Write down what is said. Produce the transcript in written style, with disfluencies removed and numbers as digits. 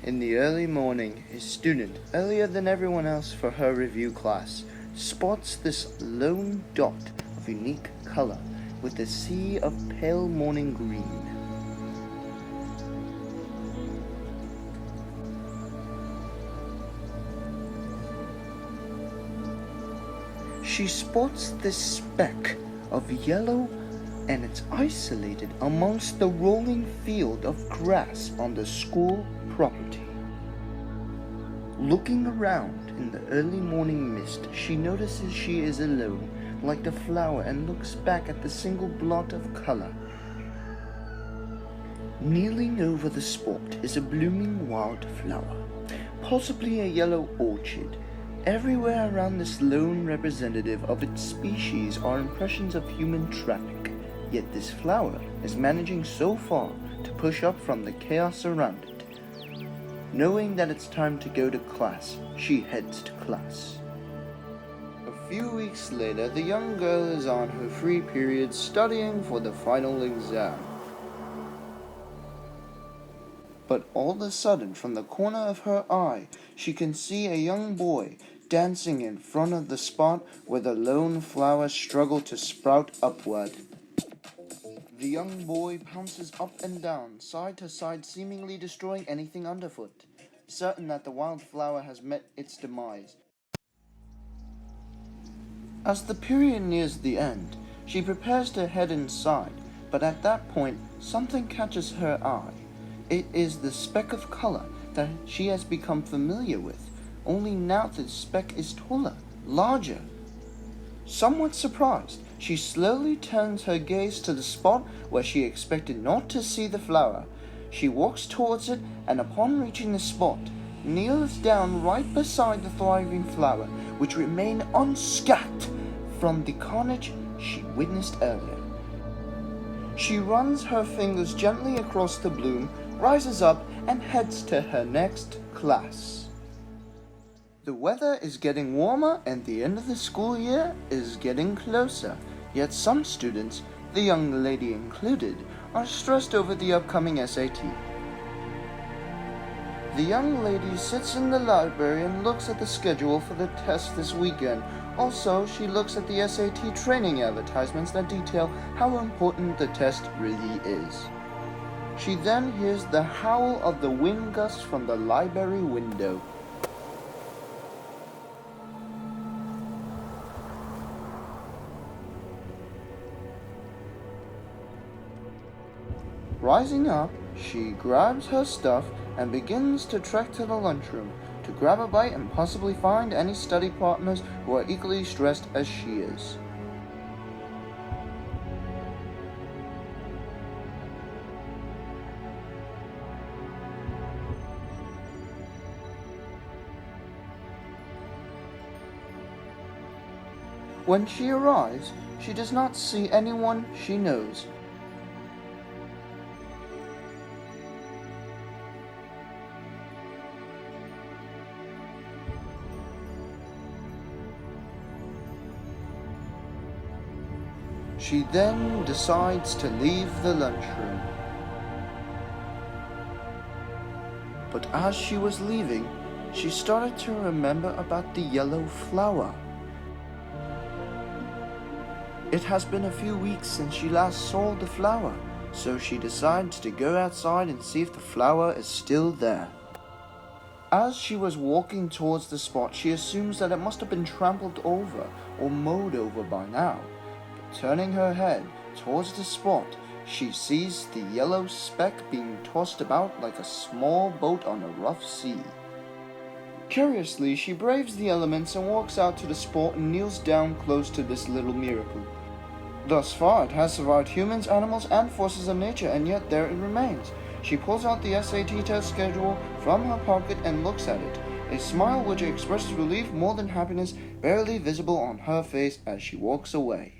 In the early morning, a student, earlier than everyone else for her review class, spots this lone dot of unique color with a sea of pale morning green. She spots this speck of yellow, and it's isolated amongst the rolling field of grass on the school property. Looking around in the early morning mist, she notices she is alone, like the flower, and looks back at the single blot of color. Kneeling over the spot is a blooming wildflower, possibly a yellow orchid. Everywhere around this lone representative of its species are impressions of human traffic, yet this flower is managing so far to push up from the chaos around it. Knowing that it's time to go to class, she heads to class. A few weeks later, the young girl is on her free period studying for the final exam. But all of a sudden, from the corner of her eye, she can see a young boy dancing in front of the spot where the lone flower struggled to sprout upward. The young boy pounces up and down, side to side, seemingly destroying anything underfoot, certain that the wildflower has met its demise. As the period nears the end, she prepares to head inside, but at that point, something catches her eye. It is the speck of color that she has become familiar with, only now the speck is taller, larger. Somewhat surprised, she slowly turns her gaze to the spot where she expected not to see the flower. She walks towards it, and upon reaching the spot, kneels down right beside the thriving flower, which remained unscathed from the carnage she witnessed earlier. She runs her fingers gently across the bloom, rises up, and heads to her next class. The weather is getting warmer and the end of the school year is getting closer, yet some students, the young lady included, are stressed over the upcoming S.A.T. The young lady sits in the library and looks at the schedule for the test this weekend. Also, she looks at the S.A.T. training advertisements that detail how important the test really is. She then hears the howl of the wind gusts from the library window. Rising up, she grabs her stuff and begins to trek to the lunchroom to grab a bite and possibly find any study partners who are equally stressed as she is. When she arrives, she does not see anyone she knows. She then decides to leave the lunchroom. But as she was leaving, she started to remember about the yellow flower. It has been a few weeks since she last saw the flower, so she decides to go outside and see if the flower is still there. As she was walking towards the spot, she assumes that it must have been trampled over or mowed over by now. Turning her head towards the spot, she sees the yellow speck being tossed about like a small boat on a rough sea. Curiously, she braves the elements and walks out to the spot and kneels down close to this little miracle. Thus far, it has survived humans, animals, and forces of nature, and yet there it remains. She pulls out the S.A.T. test schedule from her pocket and looks at it, a smile which expresses relief more than happiness barely visible on her face as she walks away.